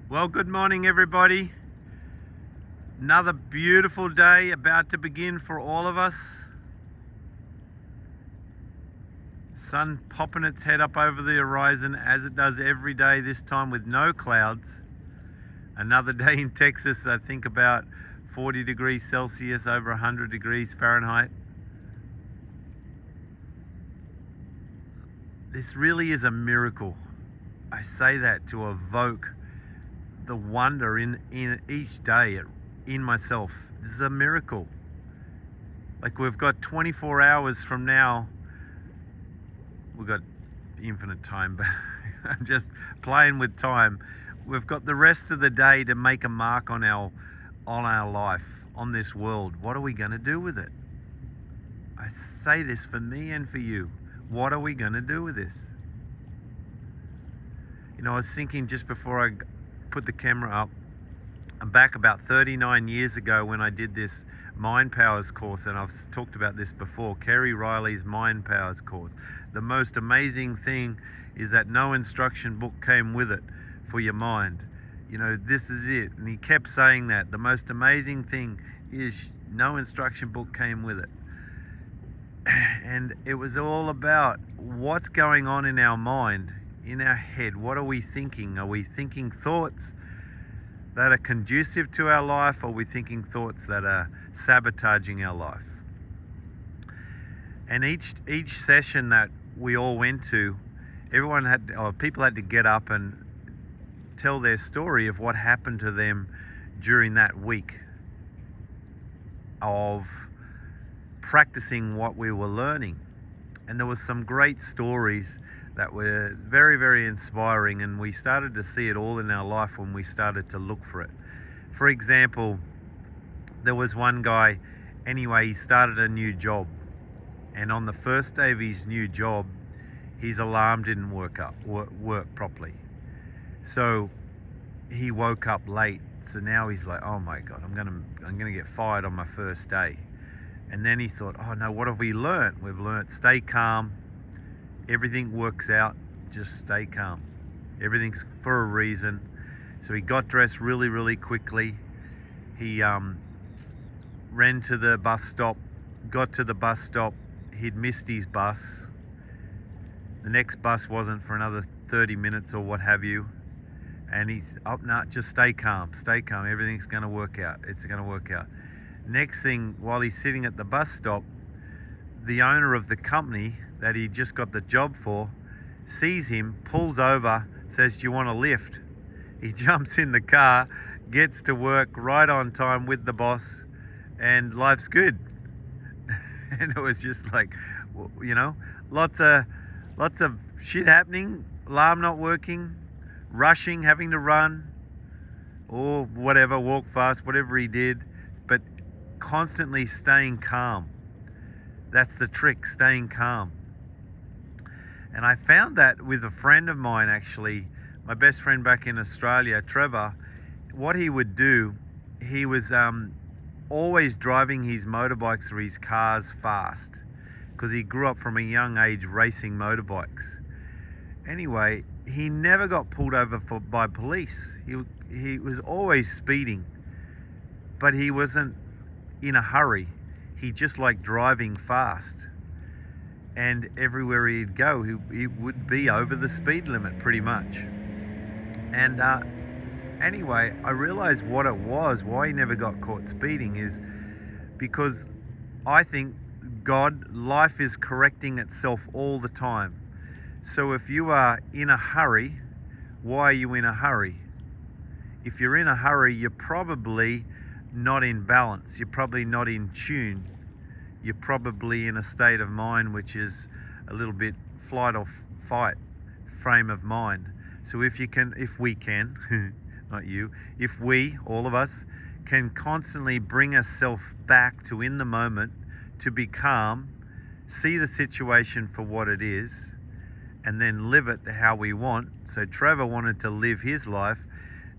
Well, good morning, everybody. Another beautiful day about to begin for all of us. Sun popping its head up over the horizon as it does every day, this time with no clouds. Another day in Texas, I think about 40 degrees Celsius, over 100 degrees Fahrenheit. This really is a miracle. I say that to evoke the wonder in each day in myself. This is a miracle. Like, we've got 24 hours from now. We've got infinite time, but I'm just playing with time. We've got the rest of the day to make a mark on our life, on this world. What are we going to do with it? I say this for me and for you. What are we going to do with this? You know, I was thinking just before I put the camera up, I'm back about 39 years ago when I did this Mind Powers course, and I've talked about this before, Kerry Riley's Mind Powers course. The most amazing thing is that no instruction book came with it for your mind. You know, this is it. And he kept saying that. The most amazing thing is no instruction book came with it. And it was all about what's going on in our mind, in our head. What are we thinking? Are we thinking thoughts that are conducive to our life, or are we thinking thoughts that are sabotaging our life? And each session that we all went to, people had to get up and tell their story of what happened to them during that week of practicing what we were learning. And there was some great stories that were very, very inspiring, and we started to see it all in our life when we started to look for it. For example, there was one guy, anyway, he started a new job, and on the first day of his new job, his alarm didn't work properly. So he woke up late. So now he's like, oh my God, I'm gonna get fired on my first day. And then he thought, oh no, what have we learnt? We've learnt stay calm. Everything works out, just stay calm. Everything's for a reason. So he got dressed really, really quickly. He ran to the bus stop, got to the bus stop. He'd missed his bus. The next bus wasn't for another 30 minutes or what have you. And he's, oh no, just stay calm, everything's gonna work out, it's gonna work out. Next thing, while he's sitting at the bus stop, the owner of the company that he just got the job for sees him, pulls over, says, do you want a lift? He jumps in the car, gets to work right on time with the boss, and life's good. And it was just like, you know, lots of shit happening, alarm not working, rushing, having to run, or whatever, walk fast, whatever he did, but constantly staying calm. That's the trick, staying calm. And I found that with a friend of mine, actually, my best friend back in Australia, Trevor. What he would do, he was always driving his motorbikes or his cars fast, because he grew up from a young age racing motorbikes. Anyway, he never got pulled over by police. He was always speeding, but he wasn't in a hurry. He just liked driving fast. And everywhere he'd go, he would be over the speed limit pretty much. And anyway, I realized what it was, why he never got caught speeding, is because I think life is correcting itself all the time. So if you are in a hurry, why are you in a hurry? If you're in a hurry, you're probably not in balance. You're probably not in tune. You're probably in a state of mind which is a little bit flight or fight frame of mind. So if we can, not you, if we, all of us, can constantly bring ourselves back to in the moment, to be calm, see the situation for what it is, and then live it how we want. So Trevor wanted to live his life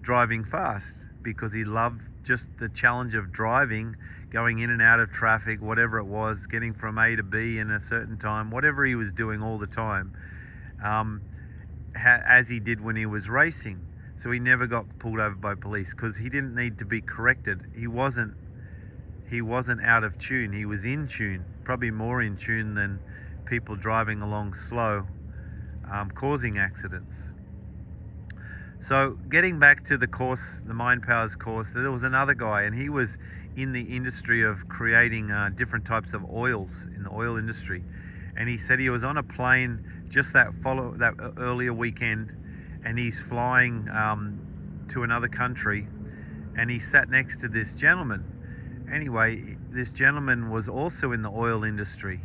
driving fast because he loved just the challenge of driving, going in and out of traffic, whatever it was, getting from A to B in a certain time, whatever he was doing all the time, as he did when he was racing. So he never got pulled over by police because he didn't need to be corrected. He wasn't out of tune. He was in tune, probably more in tune than people driving along slow, causing accidents. So getting back to the course, the Mind Powers course, there was another guy, and he was in the industry of creating different types of oils in the oil industry. And he said he was on a plane just that earlier weekend, and he's flying to another country, and he sat next to this gentleman. Anyway, this gentleman was also in the oil industry,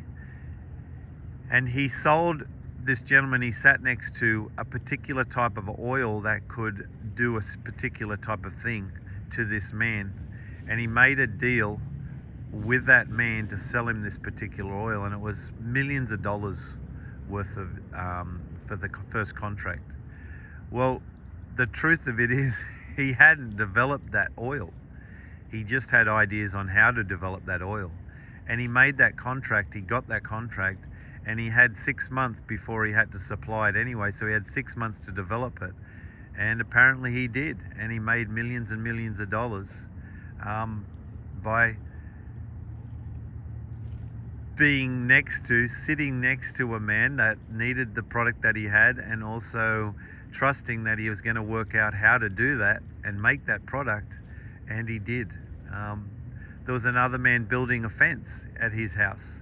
and he sold this gentleman he sat next to a particular type of oil that could do a particular type of thing to this man, and he made a deal with that man to sell him this particular oil, and it was millions of dollars worth of for the first contract. Well, the truth of it is he hadn't developed that oil. He just had ideas on how to develop that oil, and he made that contract. He got that contract, and he had 6 months before he had to supply it anyway, so he had 6 months to develop it, and apparently he did, and he made millions and millions of dollars by sitting next to a man that needed the product that he had, and also trusting that he was going to work out how to do that and make that product, and he did. There was another man building a fence at his house.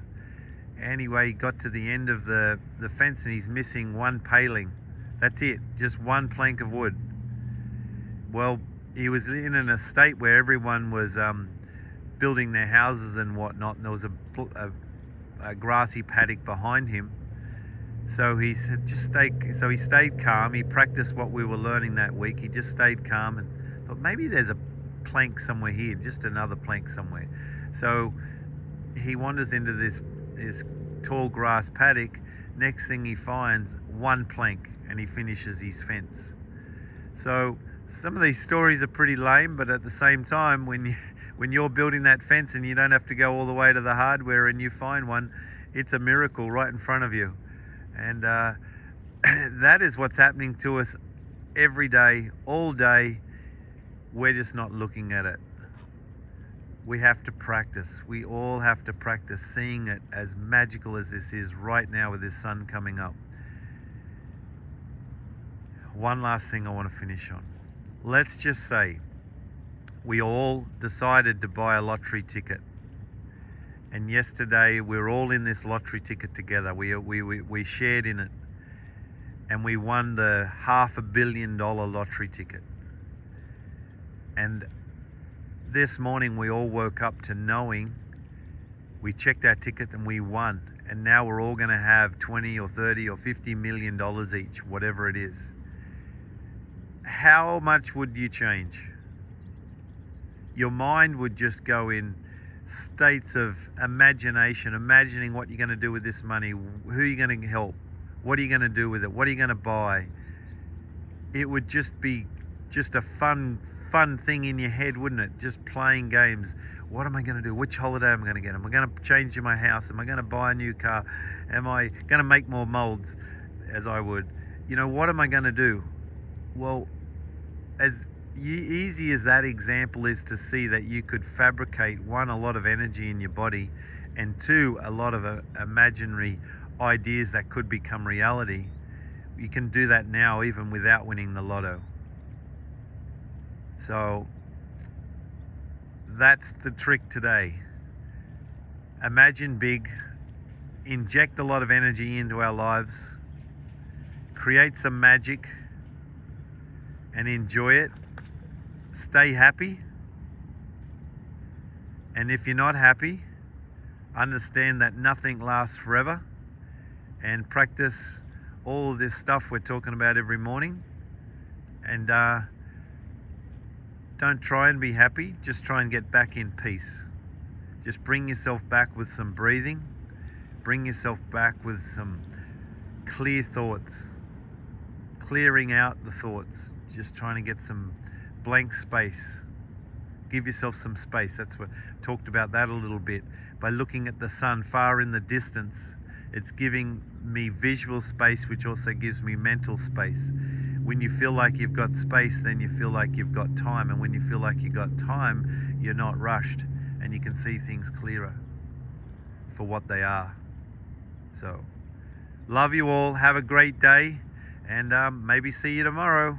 Anyway, he got to the end of the fence and he's missing one paling. That's it, just one plank of wood. Well, he was in an estate where everyone was building their houses and whatnot, and there was a grassy paddock behind him. So he said, so he stayed calm. He practiced what we were learning that week. He just stayed calm and thought, maybe there's a plank somewhere here, just another plank somewhere. So he wanders into this tall grass paddock. Next thing he finds, one plank, and he finishes his fence. So some of these stories are pretty lame, but at the same time, when you're building that fence and you don't have to go all the way to the hardware and you find one, it's a miracle right in front of you. And that is what's happening to us every day, all day. We're just not looking at it. We have to practice. We all have to practice seeing it as magical as this is right now with this sun coming up. One last thing I want to finish on. Let's just say we all decided to buy a lottery ticket. And yesterday we're all in this lottery ticket together. We shared in it. And we won the $500 million lottery ticket. And this morning we all woke up to knowing we checked our ticket and we won. And now we're all going to have 20 or 30 or $50 million each, whatever it is. How much would you change? Your mind would just go in states of imagination, imagining what you're going to do with this money, who are you going to help, what are you going to do with it, what are you going to buy. It would just be just a fun thing in your head, wouldn't it? Just playing games. What am I going to do? Which holiday am I going to get? Am I going to change my house? Am I going to buy a new car? Am I going to make more molds, as I would? You know, what am I going to do? Well, as easy as that example is to see that you could fabricate, one, a lot of energy in your body, and two, a lot of imaginary ideas that could become reality. You can do that now even without winning the lotto. So that's the trick today. Imagine big, inject a lot of energy into our lives, create some magic, and enjoy it. Stay happy. And if you're not happy, understand that nothing lasts forever, and practice all of this stuff we're talking about every morning. And don't try and be happy, just try and get back in peace. Just bring yourself back with some breathing, bring yourself back with some clear thoughts, clearing out the thoughts, just trying to get some blank space. Give yourself some space. That's what talked about that a little bit. By looking at the sun far in the distance, it's giving me visual space, which also gives me mental space. When you feel like you've got space, then you feel like you've got time. And when you feel like you've got time, you're not rushed and you can see things clearer for what they are. So, love you all. Have a great day and maybe see you tomorrow.